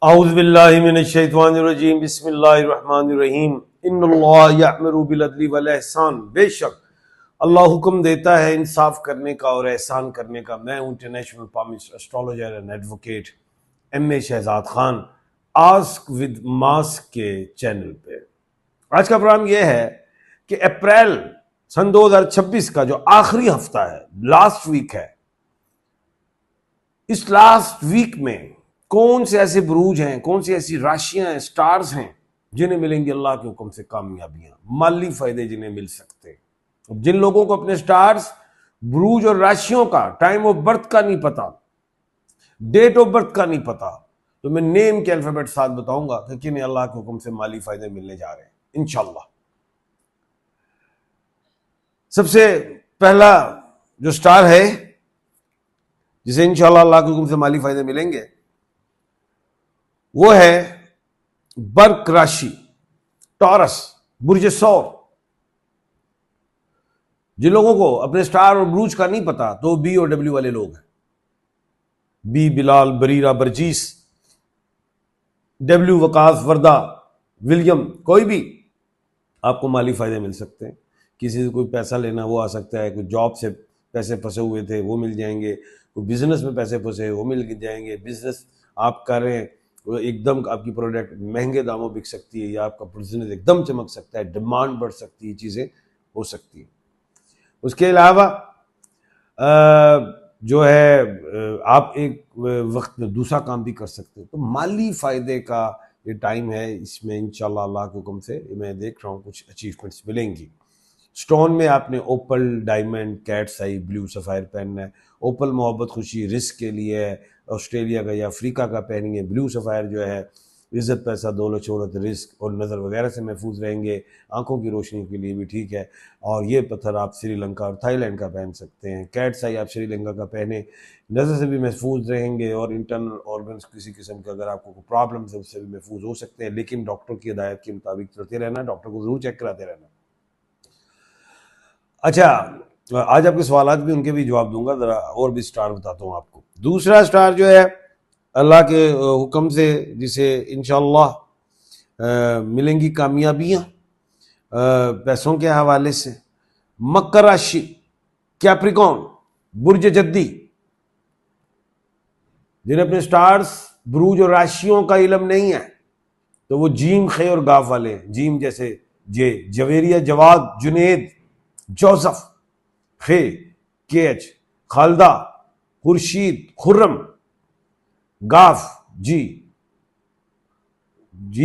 औज़ुबिल्लाहि मिनश्शैतानिर्रजीम बिस्मिल्लाहिर्रहमानिर्रहीम इन्नल्लाह यअमुरु बिल अदली वल इहसान। बेशक अल्लाह हुक्म देता है इंसाफ करने का और एहसान करने का। मैं international palmist astrologer and advocate M A Shahzad Khan ask with mask के चैनल पे। आज का प्रोग्राम यह है कि अप्रैल सन 2026 का जो आखिरी हफ्ता है, लास्ट वीक है, इस लास्ट वीक में कौन से ऐसे बुरूज हैं, कौन सी ऐसी राशियां हैं, स्टार्स हैं जिन्हें मिलेंगी अल्लाह के हुक्म से कामयाबियां, माली फायदे जिन्हें मिल सकते हैं। अब जिन लोगों को अपने स्टार्स, बुरूज और राशियों का टाइम ऑफ बर्थ का नहीं पता, डेट ऑफ बर्थ का नहीं पता, तो मैं नेम के अल्फाबेट साथ बताऊंगा कि किन्हें अल्लाह के हुक्म से माली फायदे मिलने जा रहे हैं इंशाल्लाह। सबसे पहला जो स्टार है जिसे इंशाल्लाह अल्लाह के हुक्म से माली फायदे मिलेंगे वो है बर्क राशि, टॉरस, बुर्ज सौर। जिन लोगों को अपने स्टार और बुरूज का नहीं पता तो बी और डब्ल्यू वाले लोग हैं। बी बिलाल, बरीरा, बरजीस, डब्ल्यू वकास, वर्दा, विलियम, कोई भी आपको माली फायदे मिल सकते हैं। किसी से कोई पैसा लेना वो आ सकता है, कोई जॉब से पैसे फंसे हुए थे वो मिल जाएंगे, कोई बिजनेस में पैसे फंसे वो मिल जाएंगे, बिजनेस आप कर रहे हैं वो एकदम आपकी प्रोडक्ट महंगे दामों बिक सकती है या आपका बिजनेस एकदम चमक सकता है, डिमांड बढ़ सकती है, चीज़ें हो सकती है। उसके अलावा जो है आप एक वक्त में दूसरा काम भी कर सकते हैं। तो माली फायदे का ये टाइम है, इसमें इंशाल्लाह अल्लाह के हुक्म से मैं देख रहा हूँ कुछ अचीवमेंट्स मिलेंगी। स्टोन में आपने ओपल, डायमंड, कैट्स आई, ब्लू सफ़ायर पहनना है। ओपल मोहब्बत, खुशी, रिस्क के लिए है, ऑस्ट्रेलिया का या अफ्रीका का पहनेंगे। ब्लू सफ़ायर जो है इज़्ज़त, पैसा, दौलत, शोहरत, रिस्क और नज़र वगैरह से महफूज रहेंगे। आंखों की रोशनी के लिए भी ठीक है। और ये पत्थर आप श्रीलंका और थाईलैंड का पहन सकते हैं। कैट्स आई आप श्रीलंका का पहने, नज़र से भी महफूज रहेंगे और इंटरनल ऑर्गन्स किसी किस्म के अगर आपको कोई प्रॉब्लम है उससे भी महफूज हो सकते हैं, लेकिन डॉक्टर की हिदायत के मुताबिक चलते रहना, डॉक्टर को ज़रूर चेक कराते रहना। अच्छा, आज आपके सवालात भी उनके भी जवाब दूंगा, ज़रा और भी स्टार बताता हूँ आपको। दूसरा स्टार जो है अल्लाह के हुक्म से जिसे इंशाअल्लाह मिलेंगी कामयाबियाँ पैसों के हवाले से, मकर राशि, कैप्रिकॉर्न, बुर्ज जद्दी। जिन्हें अपने स्टार्स, बुरूज और राशियों का इल्म नहीं है तो वो जीम, खे और गाफ वाले हैं। जीम जैसे जे, जवेरिया, जवाद, जुनेद, जोसफ, खे, केएच, खालदा, खुर्शीद, खुर्रम, गाफ, जी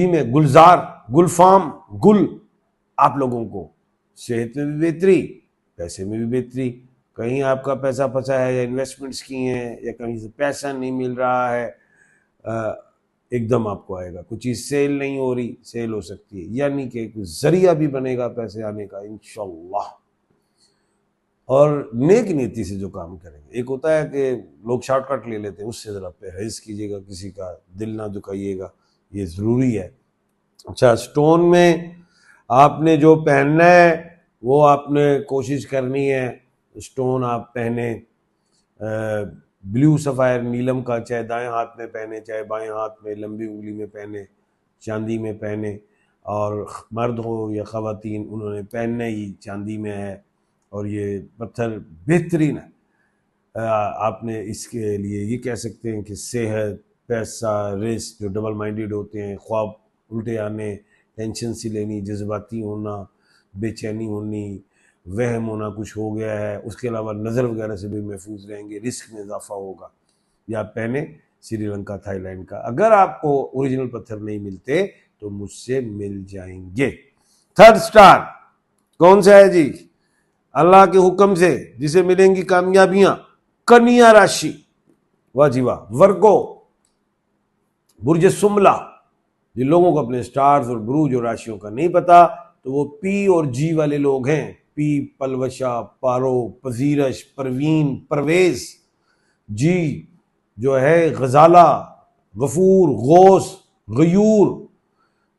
में गुलजार, गुलफाम, गुल। आप लोगों को सेहत में भी बेहतरी, पैसे में भी बेहतरी। कहीं आपका पैसा फंसा है या इन्वेस्टमेंट्स की हैं या कहीं से पैसा नहीं मिल रहा है, एकदम आपको आएगा। कुछ चीज़ सेल नहीं हो रही, सेल हो सकती है, यानी कि एक जरिया भी बनेगा पैसे आने का इंशाल्लाह। और नेक नीति से जो काम करेंगे, एक होता है कि लोग शॉर्टकट ले लेते हैं, उससे ज़रा परहेज कीजिएगा, किसी का दिल ना दुखाइएगा, ये ज़रूरी है। अच्छा, स्टोन में आपने जो पहनना है वो आपने कोशिश करनी है स्टोन आप पहने ब्लू सफ़ायर, नीलम का, चाहे दाएं हाथ में पहने चाहे बाएं हाथ में, लंबी उंगली में पहने, चांदी में पहने। और मर्द हो या ख़वातीन, उन्होंने पहनना ही चांदी में है और ये पत्थर बेहतरीन है। आपने इसके लिए ये कह सकते हैं कि सेहत, पैसा, रिस्क, जो डबल माइंडेड होते हैं, ख्वाब उल्टे आने, टेंशन सी लेनी, जज्बाती होना, बेचैनी होनी, वहम होना कुछ हो गया है, उसके अलावा नज़र वगैरह से भी महफूज रहेंगे, रिस्क में इजाफा होगा। या पहने श्रीलंका, थाईलैंड का। अगर आपको ओरिजिनल पत्थर नहीं मिलते तो मुझसे मिल जाएंगे। थर्ड स्टार कौन सा है जी? अल्लाह के हुक्म से जिसे मिलेंगी कामयाबियां, कन्या राशि, वाह जी वाह, वर्गो, बुर्ज सुमला। जिन लोगों को अपने स्टार्स और बुरूज और राशियों का नहीं पता तो वो पी और जी वाले लोग हैं। पी पलवशा, पारो, पजीरश, परवीन, परवेज। जी जो है गजाला, गफूर, गौस, गयूर।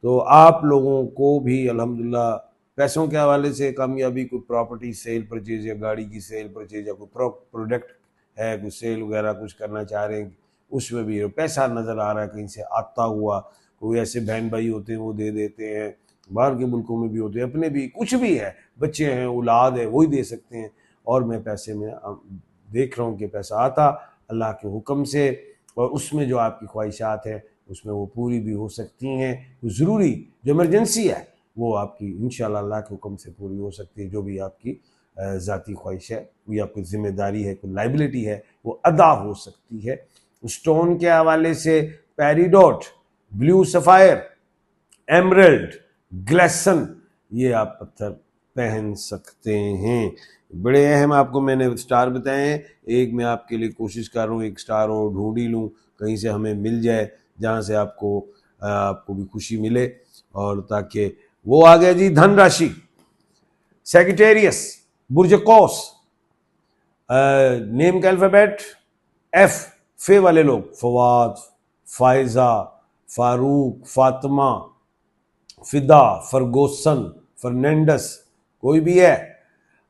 तो आप लोगों को भी अल्हम्दुलिल्लाह पैसों के हवाले से कामयाबी, कोई प्रॉपर्टी सेल परचेज या गाड़ी की सेल परचेज या कोई प्रोडक्ट है, कोई सेल वगैरह कुछ करना चाह रहे हैं, उसमें भी पैसा नज़र आ रहा है कहीं से आता हुआ। कोई ऐसे बहन भाई होते हैं वो दे देते हैं, बाहर के मुल्कों में भी होते हैं, अपने भी कुछ भी है, बच्चे हैं, औलाद है, वही दे सकते हैं। और मैं पैसे में देख रहा हूँ कि पैसा आता अल्लाह के हुक्म से, और उसमें जो आपकी ख्वाहिशात हैं उसमें वो पूरी भी हो सकती हैं। ज़रूरी जो इमरजेंसी है वो आपकी इंशाल्लाह अल्लाह के हुक्म से पूरी हो सकती है। जो भी आपकी ज़ाती ख्वाहिश है, कोई आपकी जिम्मेदारी है, कोई लाइबिलिटी है, वो अदा हो सकती है। स्टोन के हवाले से peridot, blue sapphire, emerald, Gleeson, ये आप पत्थर पहन सकते हैं। बड़े अहम आपको मैंने स्टार बताए हैं। एक मैं आपके लिए कोशिश कर रहा हूँ एक स्टार और ढूंढ ही लूँ, कहीं से हमें मिल जाए जहाँ से आपको भी खुशी मिले। और ताकि वो आ गया जी, धनराशि, सेगिटेरियस, बुर्ज कौस, नेम का अल्फाबेट एफ, फे वाले लोग, फवाद, फायजा, फारूक, फातिमा, फिदा, फरगोसन, फर्नांडस, कोई भी है,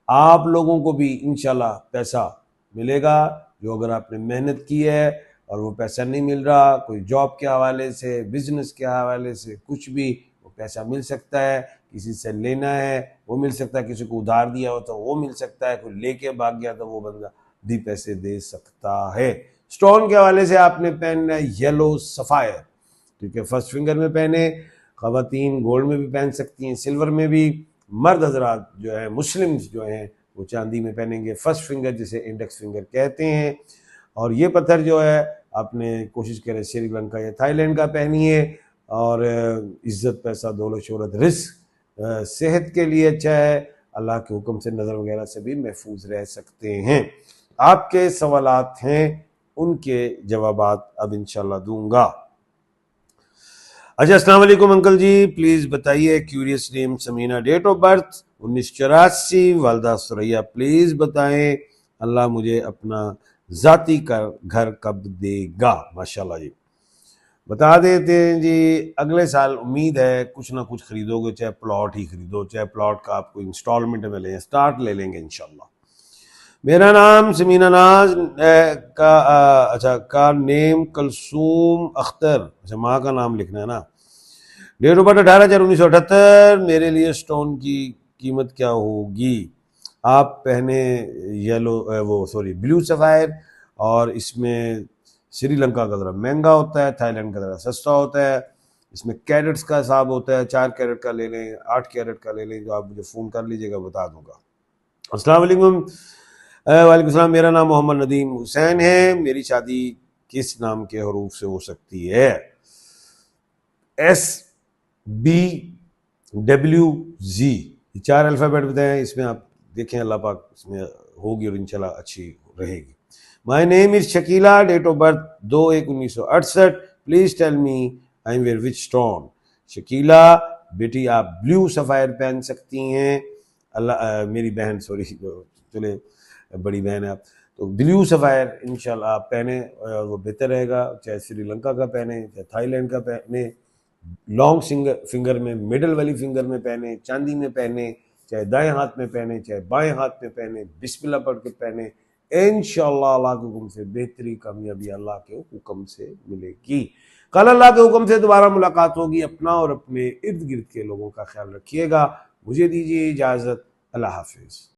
आप लोगों को भी इंशाल्लाह पैसा मिलेगा। जो अगर आपने मेहनत की है और वो पैसा नहीं मिल रहा, कोई जॉब के हवाले से, बिजनेस के हवाले से, कुछ भी, वो पैसा मिल सकता है। किसी से लेना है वो मिल सकता है, किसी को उधार दिया हो तो वो मिल सकता है, कोई लेके भाग गया तो वो बंदा भी पैसे दे सकता है। स्टोन के हवाले से आपने पहनना है येलो सफ़ायर, ठीक है, फर्स्ट फिंगर में पहने। ख़वातीन गोल्ड में भी पहन सकती हैं, सिल्वर में भी। मर्द हजरात जो है, मुस्लिम्स जो हैं, वो चांदी में पहनेंगे, फर्स्ट फिंगर जिसे इंडेक्स फिंगर कहते हैं। और ये पत्थर जो है आपने कोशिश करें श्रीलंका या थाईलैंड का पहनिए। और इज्जत, पैसा, दौलत, शोहरत, रिस्क, सेहत के लिए अच्छा है। अल्लाह के हुक्म से नज़र वगैरह से भी महफूज रह सकते हैं। आपके सवालात हैं, उनके जवाबात अब इंशाल्लाह दूंगा। अच्छा, अस्सलाम वालेकुम अंकल जी, प्लीज बताइए curious name Sameena, date of birth 1984, वालदा सुरैया, प्लीज बताएं अल्लाह मुझे अपना जाती का घर कब देगा। माशाल्लाह जी, बता देते हैं जी। अगले साल उम्मीद है कुछ ना कुछ खरीदोगे, चाहे प्लॉट ही खरीदो, चाहे प्लॉट का आपको इंस्टॉलमेंट में लें, स्टार्ट ले लेंगे इंशाल्लाह। मेरा नाम समीना नाज अच्छा का नेम कलसूम अख्तर, अच्छा माँ का नाम लिखना है ना। Date of birth 18/4/1978। मेरे लिए स्टोन की कीमत क्या होगी? आप पहने ब्लू सफ़ायर, और इसमें श्रीलंका का ज़रा महंगा होता है, थाईलैंड का ज़रा सस्ता होता है। इसमें कैरेट्स का हिसाब होता है, 4 कैरेट का ले लें, 8 कैरेट का ले लें, जो आप मुझे फ़ोन कर लीजिएगा, बता दूंगा। अस्सलाम वालेकुम। वालेकुम सलाम, मेरा नाम मोहम्मद नदीम हुसैन है। मेरी शादी किस नाम के हरूफ से हो सकती है? SBWZ, ये 4 अल्फ़ाबेट बताएं, इसमें आप देखें अल्लाह पाक इसमें होगी और इंशाल्लाह अच्छी रहेगी। My name is Shakeela, date of birth 2/1/1968। Please tell me I am wear which stone. Shakeela बेटी, आप ब्लू सफ़ायर पहन सकती हैं। अल्लाह मेरी बहन, सॉरी, चले बड़ी बहन है आप, तो ब्लू सफ़ायर इंशाल्लाह आप पहने और वो बेहतर रहेगा। चाहे श्रीलंका का पहने, चाहे थाईलैंड का पहने, लॉन्ग फिंगर में, मिडल वाली फिंगर में पहने, चांदी में पहने, चाहे दाएं हाथ में पहने, चाहे बाएं हाथ में पहने, बिस्मिल्लाह पढ़ के पहने, इंशाल्लाह अल्लाह के हुक्म से बेहतरी, कामयाबी अल्लाह के हुक्म से मिलेगी। कल अल्लाह के हुक्म से दोबारा मुलाकात होगी। अपना और अपने इर्द गिर्द के लोगों का ख्याल रखिएगा। मुझे दीजिए इजाज़त। अल्लाह हाफिज़।